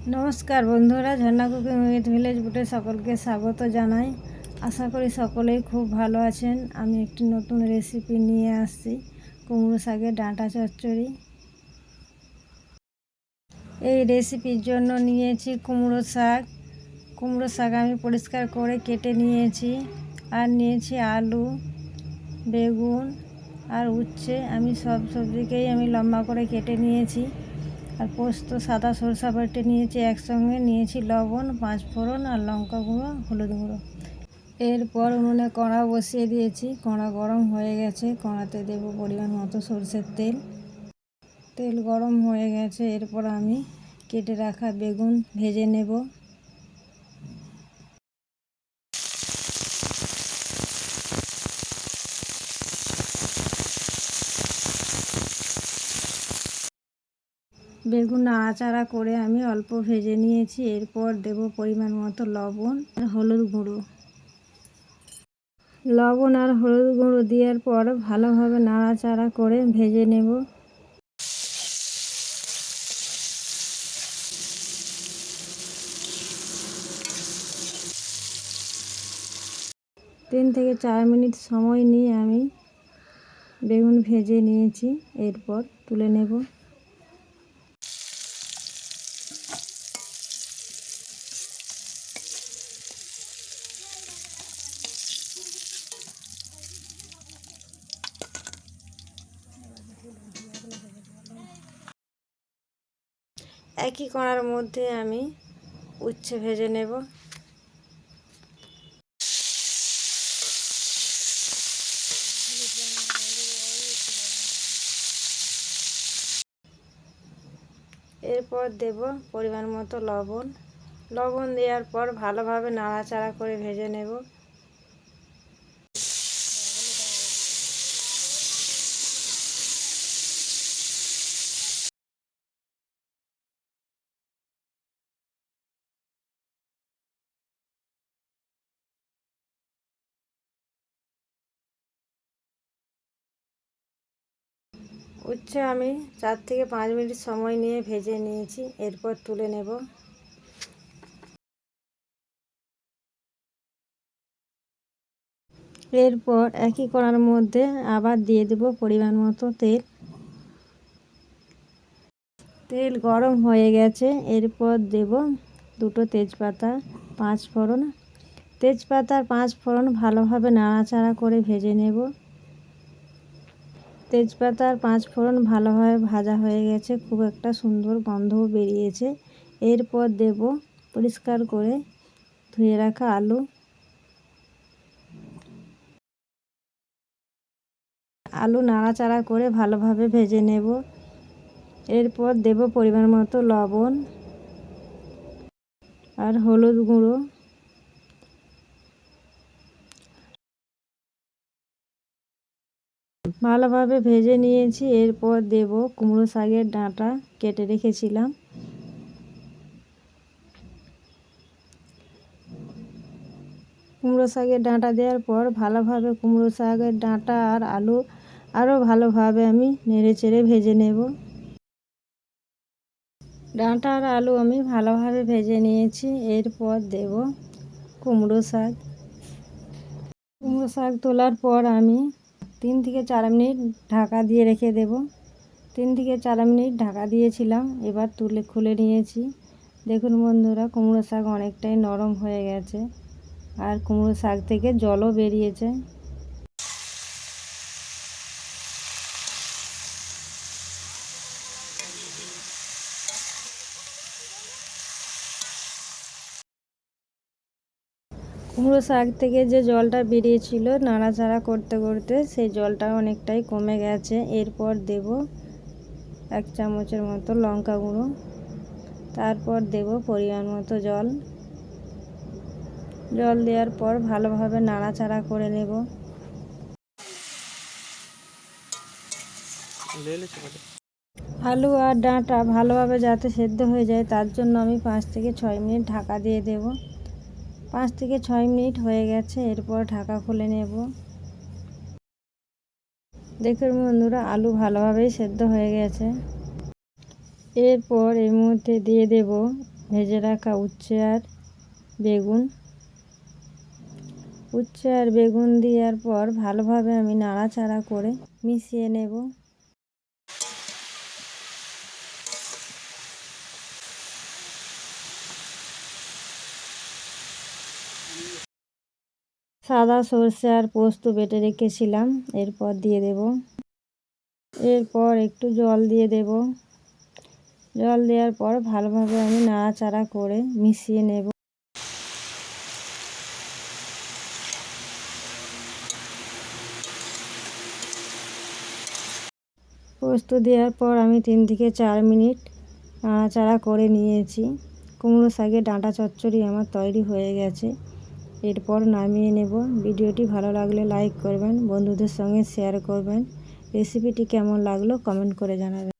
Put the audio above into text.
নমস্কার বন্ধুরা, ঝর্ণা cooking with village বুটে সকলকে স্বাগত জানাই। আশা করি সকলেই খুব ভালো আছেন। আমি একটি নতুন রেসিপি নিয়ে আসছি, কুমড়ো শাকের ডাঁটা চচ্চড়ি। এই রেসিপির জন্য নিয়েছি কুমড়ো শাক আমি পরিষ্কার করে কেটে নিয়েছি। আর নিয়েছি আলু, বেগুন আর উচ্ছে। আমি সব সবজিকেই লম্বা করে কেটে নিয়েছি। আর পোস্ত, সাদা সরষা বেটে নিয়েছি একসঙ্গে। নিয়েছি লবণ, 5 ফোড়ন আর লঙ্কা গুঁড়ো, হলুদ গুঁড়ো। এরপর উনুনে কড়া বসিয়ে দিয়েছি। কড়া গরম হয়ে গেছে। কড়াতে দেব পরিমাণ মতো সরষের তেল। তেল গরম হয়ে গেছে। এরপর আমি কেটে রাখা বেগুন ভেজে নেব। বেগুন নাড়াচাড়া করে আমি অল্প ভেজে নিয়েছি। এরপর দেব পরিমাণ মতো লবণ আর হলুদ গুঁড়ো। লবণ আর হলুদ গুঁড়ো দেওয়ার পর ভালোভাবে নাড়াচাড়া করে ভেজে নেব। 3 থেকে 4 মিনিট সময় নিয়ে আমি বেগুন ভেজে নিয়েছি। এরপর তুলে নেব। একই কড়ার মধ্যে আমি উচ্ছে ভেজে নেব। এরপর দেব পরিমাণ মতো লবণ। লবণ দেওয়ার পর ভালোভাবে নাড়াচাড়া করে ভেজে নেব। উচ্ছে আমি 4 থেকে 5 মিনিট সময় নিয়ে ভেজে নিয়েছি। এরপর তুলে নেব। এরপর একই কড়ার মধ্যে আবার দিয়ে দেব পরিমাণ মতো তেল। তেল গরম হয়ে গেছে। এরপর দেব 2টো তেজপাতা, 5 ফোড়ন। তেজপাতার 5 ফোড়ন ভালোভাবে নাড়াচাড়া করে ভেজে নেব। তেজপাতার 5 ফোড়ন ভালোভাবে ভাজা হয়ে গেছে। খুব একটা সুন্দর গন্ধও বেরিয়েছে। এরপর দেব পরিষ্কার করে ধুয়ে রাখা আলু। আলু নাড়াচাড়া করে ভালোভাবে ভেজে নেব। এরপর দেব পরিমাণ মতো লবণ আর হলুদ গুঁড়ো। ভালোভাবে ভেজে নিয়েছি। এরপর দেব কুমড়ো শাকের ডাঁটা কেটে রেখেছিলাম। কুমড়ো শাকের ডাঁটা দেওয়ার পর ভালোভাবে কুমড়ো শাকের ডাঁটা আর আলু আরও ভালোভাবে আমি নেড়েচেড়ে ভেজে নেব। ডাঁটা আর আলু আমি ভালোভাবে ভেজে নিয়েছি। এরপর দেব কুমড়ো শাক। কুমড়ো শাক তোলার পর আমি 3 থেকে 4 মিনিট ঢাকা দিয়ে রেখে দেব। 3 থেকে 4 মিনিট ঢাকা দিয়েছিলাম। এবার খুলে নিয়েছি। দেখুন বন্ধুরা, কুমড়ো শাক অনেকটাই নরম হয়ে গেছে আর কুমড়ো শাক থেকে জলও বেরিয়েছে। কুমড়ো শাক থেকে যে জলটা বেরিয়েছিল নাড়াচাড়া করতে করতে, সেই জলটা অনেকটাই কমে গেছে। এরপর দেব 1 চামচের মতো লঙ্কা গুঁড়ো। তারপর দেব পরিমাণ মতো জল। জল দেওয়ার পর ভালোভাবে নাড়াচাড়া করে নেব। আলু আর ডাঁটা ভালোভাবে যাতে সেদ্ধ হয়ে যায় তার জন্য আমি 5 থেকে 6 মিনিট ঢাকা দিয়ে দেব। 5 থেকে 6 মিনিট হয়ে গেছে। এরপর ঢাকা খুলে নেব। দেখুন বন্ধুরা, আলু ভালোভাবেই সেদ্ধ হয়ে গেছে। এরপর এর মধ্যে দিয়ে দেব ভেজে রাখা উচ্ছে আর বেগুন দেওয়ার পর ভালোভাবে আমি নাড়াচাড়া করে মিশিয়ে নেব। সাদা সর্ষে আর পোস্ত বেটে রেখেছিলাম, এরপর দিয়ে দেব। এরপর একটু জল দিয়ে দেব। জল দেওয়ার পর ভালোভাবে আমি নাড়াচাড়া করে মিশিয়ে নেব। পোস্ত দেওয়ার পর আমি 3 থেকে 4 মিনিট নাড়াচাড়া করে নিয়েছি। কুমড়ো শাকের ডাঁটা চচ্চড়ি আমার তৈরি হয়ে গেছে। এরপর নামিয়ে নেব। ভিডিওটি ভালো লাগলে লাইক করবেন, বন্ধুদের সঙ্গে শেয়ার করবেন। রেসিপিটি কেমন লাগলো কমেন্ট করে জানাবেন।